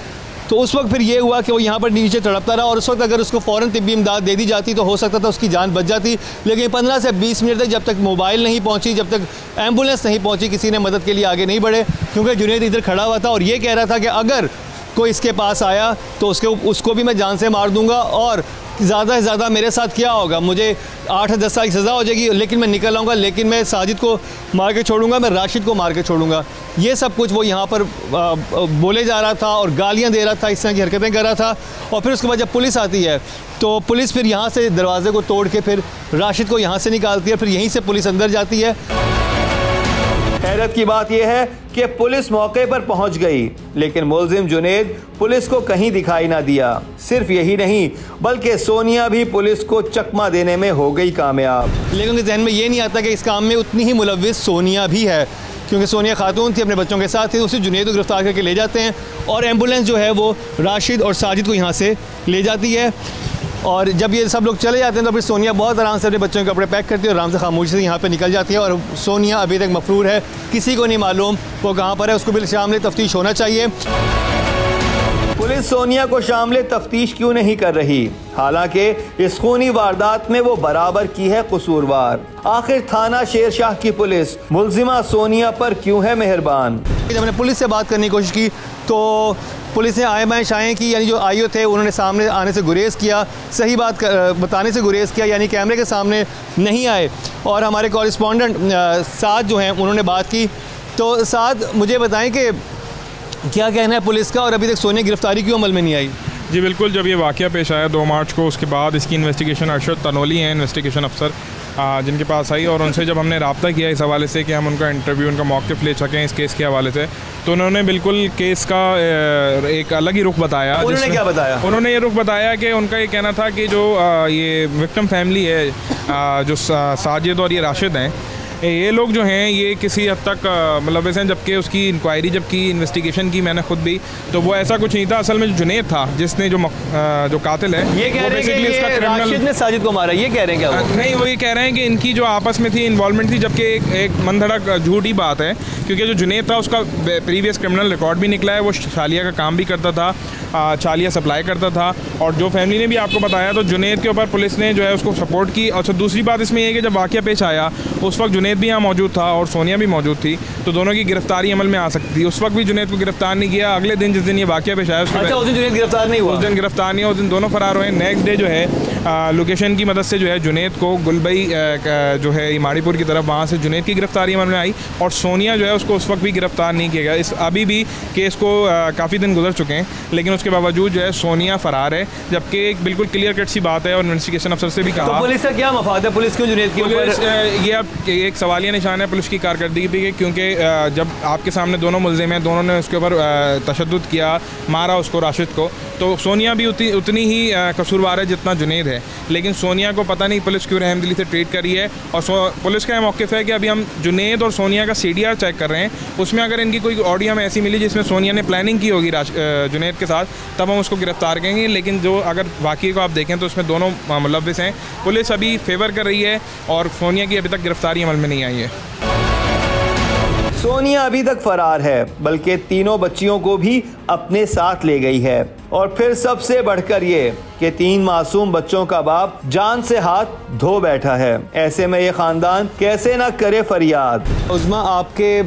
तो उस वक्त फिर ये हुआ कि वो यहाँ पर नीचे तड़पता रहा और उस वक्त अगर उसको फ़ौरन तिब्बी इमदाद दे दी जाती तो हो सकता था उसकी जान बच जाती, लेकिन 15 से 20 मिनट तक जब तक मोबाइल नहीं पहुँची, जब तक एम्बुलेंस नहीं पहुँची, किसी ने मदद के लिए आगे नहीं बढ़े, क्योंकि जुनैद इधर खड़ा हुआ था और ये कह रहा था कि अगर कोई इसके पास आया तो उसको भी मैं जान से मार दूँगा और ज़्यादा से ज़्यादा मेरे साथ क्या होगा, मुझे 8 से 10 साल की सज़ा हो जाएगी, लेकिन मैं निकल आऊँगा, लेकिन मैं साजिद को मार के छोड़ूंगा, मैं राशिद को मार के छोड़ूंगा। ये सब कुछ वो यहाँ पर बोले जा रहा था और गालियाँ दे रहा था, इस तरह की हरकतें कर रहा था। और फिर उसके बाद जब पुलिस आती है तो पुलिस फिर यहाँ से दरवाजे को तोड़ के फिर राशिद को यहाँ से निकालती है, फिर यहीं से पुलिस अंदर जाती है। हैरत की बात यह है कि पुलिस मौके पर पहुंच गई, लेकिन मुलजिम जुनैद पुलिस को कहीं दिखाई ना दिया। सिर्फ यही नहीं बल्कि सोनिया भी पुलिस को चकमा देने में हो गई कामयाब। लेकिन उनके जहन में ये नहीं आता कि इस काम में उतनी ही मुलव्विस सोनिया भी है, क्योंकि सोनिया खातून थी, अपने बच्चों के साथ थी। उसे जुनैद को गिरफ्तार करके ले जाते हैं और एम्बुलेंस जो है वो राशिद और साजिद को यहाँ से ले जाती है। और जब ये सब लोग चले जाते हैं तो फिर सोनिया बहुत आराम से अपने बच्चों के कपड़े पैक करती है और आराम से खामोशी से यहाँ पे निकल जाती है। और सोनिया अभी तक मफरूर है, किसी को नहीं मालूम वो कहाँ पर है, उसको भी शामिल तफ्तीश होना चाहिए। पुलिस सोनिया को शामिल तफ्तीश क्यों नहीं कर रही, हालांकि इस खूनी वारदात में वो बराबर की है कसूरवार। आखिर थाना शेरशाह की पुलिस मुलजिमा सोनिया पर क्यों है मेहरबान। जब मैंने पुलिस से बात करने की कोशिश की तो पुलिस ने आए बाएँ शाएँ की, यानी जो आईओ थे उन्होंने सामने आने से गुरेज किया, सही बात बताने से गुरेज किया, यानी कैमरे के सामने नहीं आए। और हमारे कॉरेस्पॉन्डेंट साद जो हैं उन्होंने बात की। तो साद, मुझे बताएं कि क्या कहना है पुलिस का और अभी तक सोनिया गिरफ्तारी क्यों अमल में नहीं आई। जी बिल्कुल, जब ये वाक़या पेश आया 2 मार्च को, उसके बाद इसकी इन्वेस्टिगेशन अरशद तनोली हैं इन्वेस्टिगेशन अफसर जिनके पास आई, और उनसे जब हमने रब्ता किया इस हवाले से कि हम उनका इंटरव्यू, उनका मौक़िफ़ ले सकें इस केस के हवाले से, तो उन्होंने बिल्कुल केस का एक अलग ही रुख बताया। उन्होंने क्या बताया? उन्होंने ये रुख बताया कि उनका ये कहना था कि जो ये विक्टिम फैमिली है, जो साजिद और ये राशिद हैं, ये लोग जो हैं ये किसी हद तक मुलव्वस हैं, जबकि उसकी इंक्वायरी जब की, इन्वेस्टिगेशन की मैंने खुद भी, तो वो ऐसा कुछ नहीं था। असल में जो जुनैद था जिसने जो कातिल है, ये कह रहे हैं कि ये राशिद ने साजिद को मारा, ये कह रहे हैं क्या? नहीं, वो ये कह रहे हैं कि इनकी जो आपस में थी इन्वॉल्वमेंट थी, जबकि एक मनधड़क झूठी बात है, क्योंकि जो जुनैद था उसका प्रीवियस क्रिमिनल रिकॉर्ड भी निकला है, वो छालिया का काम भी करता था, छालिया सप्लाई करता था। और जो फैमिली ने भी आपको बताया, तो जुनैद के ऊपर पुलिस ने जो है उसको सपोर्ट की। और दूसरी बात इसमें यह है कि जब वाक़या पेश आया उस वक्त जुनैद भी यहाँ मौजूद था और सोनिया भी मौजूद थी, तो दोनों की गिरफ्तारी अमल में आ सकती थी। उस वक्त भी जुनैद को गिरफ्तार नहीं किया। अगले दिन जिस दिन ये वाक़या पेश आया उस दिन जुनैद गिरफ्तार नहीं हुआ, उस दिन गिरफ्तार नहीं हुआ, उस दिन दोनों फरार हुए। नेक्स्ट डे जो है लोकेशन की मदद से जो है जुनैद को गुलबई जो है माड़ीपुर की तरफ, वहाँ से जुनैद की गिरफ्तारी अमल में आई, और सोनिया जो है उसको उस वक्त भी गिरफ्तार नहीं किया गया। इस अभी भी केस को काफ़ी दिन गुजर चुके हैं, लेकिन उसके बावजूद जो है सोनिया फरार है, जबकि एक बिल्कुल क्लियर कट सी बात है। और इन्वेस्टिगेशन अफसर से भी कहा, तो पुलिस का क्या मफाद है, पुलिस क्यों जुनैद के ऊपर? ये अब एक सवालिया निशान है पुलिस की कारकर्दगी पे, क्योंकि जब आपके सामने दोनों मुलजिम हैं, दोनों ने उसके ऊपर तशद्दुद किया, मारा उसको, राशिद को, तो सोनिया भी उतनी ही कसूरवार है जितना जुनैद है। लेकिन सोनिया को पता नहीं पुलिस क्यों रहमदिली से ट्रीट कर रही है। और पुलिस का यह मौक़िफ़ है कि अभी हम जुनैद और सोनिया का CDR चेक कर रहे हैं, उसमें अगर इनकी कोई ऑडियो हमें ऐसी मिली जिसमें सोनिया ने प्लानिंग की होगी जुनैद के साथ, तब हम उसको गिरफ्तार करेंगे। लेकिन जो अगर वाक़ई को आप देखें तो उसमें दोनों मुलव्वस हैं। पुलिस अभी फेवर कर रही है और सोनिया की अभी तक गिरफ्तारी अमल में नहीं आई है। सोनिया अभी तक फरार है, बल्कि तीनों बच्चियों को भी अपने साथ ले गई है। और फिर सबसे बढ़कर ये कि 3 मासूम बच्चों का बाप जान से हाथ धो बैठा है। ऐसे में ये ख़ानदान कैसे ना करे फरियाद। उस्मा, आपके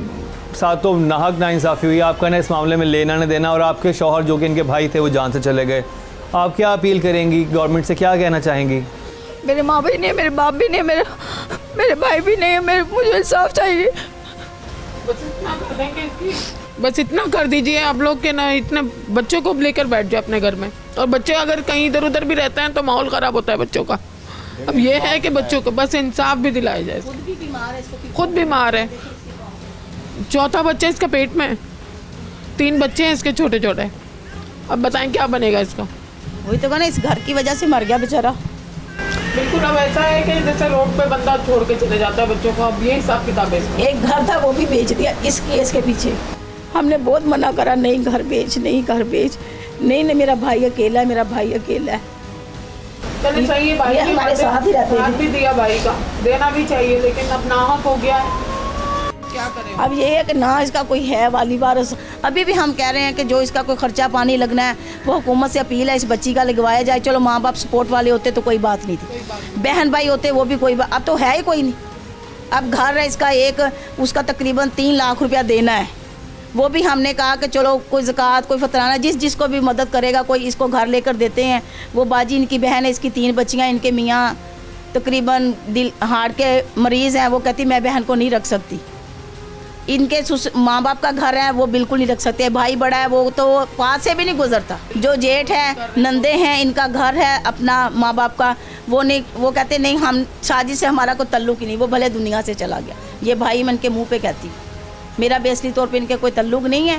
साथ तो नाहक नाइंसाफ़ी हुई, आपका ना इस मामले में लेना न देना, और आपके शौहर जो कि इनके भाई थे वो जान से चले गए। आप क्या अपील करेंगी गवर्नमेंट से, क्या कहना चाहेंगी? मेरे माँ भी नहीं है, मेरे बाप भी नहीं है, मेरे भाई भी नहीं है, मुझे इंसाफ चाहिए। बस इतना कर दीजिए आप लोग के ना, इतने बच्चों को लेकर बैठ जाए अपने घर में। और बच्चे अगर कहीं इधर उधर भी रहते हैं तो माहौल ख़राब होता है बच्चों का। अब ये है कि बच्चों को बस इंसाफ भी दिलाया जाए। खुद बीमार है, 4था बच्चा इसका पेट में, 3 बच्चे हैं इसके छोटे छोटे। अब बताएं क्या बनेगा इसका। वही तो कहना, इस घर की वजह से मर गया बेचारा। बिल्कुल, अब ऐसा है कि जैसे रोड पे बंदा छोड़ के चले जाता है बच्चों को, अब ये हिसाब किताब है। एक घर था वो भी बेच दिया इस केस के पीछे। हमने बहुत मना करा, नहीं घर बेच, नहीं घर बेच, नहीं मेरा भाई अकेला है, मेरा भाई अकेला है। चलिए सही है, भाई हमारे साथ ही रहते हैं, भी दिया भाई का, देना भी चाहिए, लेकिन अब नाहक हो गया है, क्या करें। अब ये है कि ना इसका कोई है वाली वारस। अभी भी हम कह रहे हैं कि जो इसका कोई खर्चा पानी लगना है वो हुकूमत से अपील है इस बच्ची का लगवाया जाए। चलो माँ बाप सपोर्ट वाले होते तो कोई बात नहीं थी, बहन भाई होते वो भी कोई बात, अब तो है ही कोई नहीं। अब घर है इसका एक, उसका तकरीबन 3 लाख रुपया देना है। वो भी हमने कहा कि चलो कोई ज़कात, कोई फतराना, जिसको भी मदद करेगा, कोई इसको घर लेकर देते हैं। वो बाजी इनकी बहन है, इसकी 3 बच्चियाँ, इनके मियाँ तकरीबन दिल हार्ट के मरीज़ हैं। वो कहती मैं बहन को नहीं रख सकती। इनके माँ बाप का घर है, वो बिल्कुल नहीं रख सकते। भाई बड़ा है, वो तो पास से भी नहीं गुजरता। जो जेठ है, नंदे हैं, इनका घर है अपना माँ बाप का, वो नहीं, वो कहते नहीं हम शादी से हमारा कोई तल्लुक ही नहीं, वो भले दुनिया से चला गया। ये भाई मन के मुंह पे कहती, मेरा बेसली तौर पे इनके कोई तल्लुक नहीं है।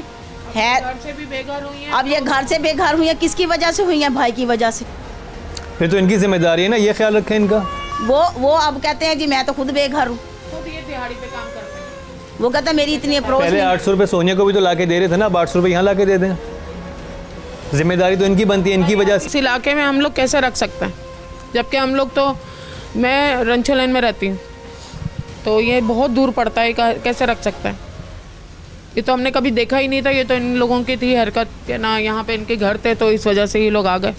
घर से भी बेघर हुई हैं। अब ये घर से बेघर हुई है, किसकी वजह से हुई है? भाई की वजह से। फिर तो इनकी जिम्मेदारी है ना, ये ख्याल रखें इनका। वो अब कहते हैं जी मैं तो खुद बेघर हूँ, खुद ये दिहाड़ी पे काम करते हैं। वो कहता मेरी इतनी अप्रोच। पहले 800 रुपये सोनिया को भी तो ला के दे रहे थे ना, अब 800 रुपये यहाँ ला के दे दें। जिम्मेदारी तो इनकी बनती है, इनकी वजह से। इस इलाके में हम लोग कैसे रख सकते हैं, जबकि हम लोग तो, मैं रंछो लाइन में रहती हूँ, तो ये बहुत दूर पड़ता है, कैसे रख सकते हैं। ये तो हमने कभी देखा ही नहीं था, ये तो इन लोगों की थी हरकत कि ना यहाँ पे इनके घर थे तो इस वजह से ये लोग आ गए।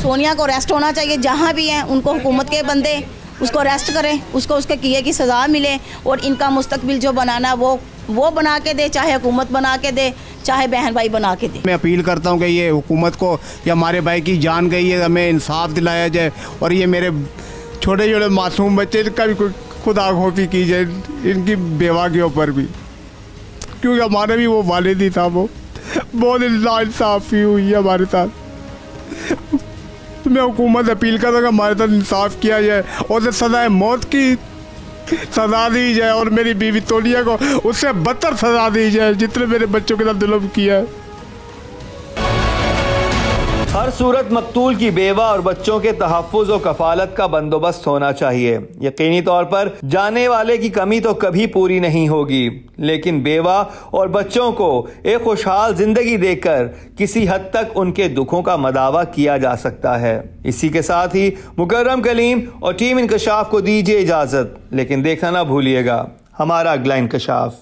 सोनिया को अरेस्ट होना चाहिए, जहाँ भी हैं उनको हुकूमत के बंदे उसको अरेस्ट करें, उसको उसके किए की सज़ा मिले और इनका मुस्तकबिल जो बनाना वो बना के दे, चाहे हुकूमत बना के दे, चाहे बहन भाई बना के दे। मैं अपील करता हूँ कि ये हुकूमत को या हमारे भाई की जान गई है, हमें इंसाफ दिलाया जाए और ये मेरे छोटे छोटे मासूम बच्चे का भी खुदा खौफी की जाए इनकी बेवा के ऊपर भी, क्योंकि हमारे भी वो वालिद ही था, वो बहुत नाइंसाफ़ी हुई है हमारे साथ। मैं हुकूमत अपील करता हूँ कि हमारे साथ इंसाफ किया जाए और सज़ाए मौत की सज़ा दी जाए और मेरी बीवी तोलिया को उससे बदतर सज़ा दी जाए जितने मेरे बच्चों के साथ जुल्म किया है। हर सूरत मकतूल की बेवा और बच्चों के तहफ़्फ़ुज़ और कफ़ालत का बंदोबस्त होना चाहिए। यकीनी तौर पर जाने वाले की कमी तो कभी पूरी नहीं होगी, लेकिन बेवा और बच्चों को एक खुशहाल ज़िंदगी देकर किसी हद तक उनके दुखों का मदावा किया जा सकता है। इसी के साथ ही मुकर्रम कलीम और टीम इंकशाफ को दीजिए इजाज़त, लेकिन देखना ना भूलिएगा हमारा अगला इंकशाफ।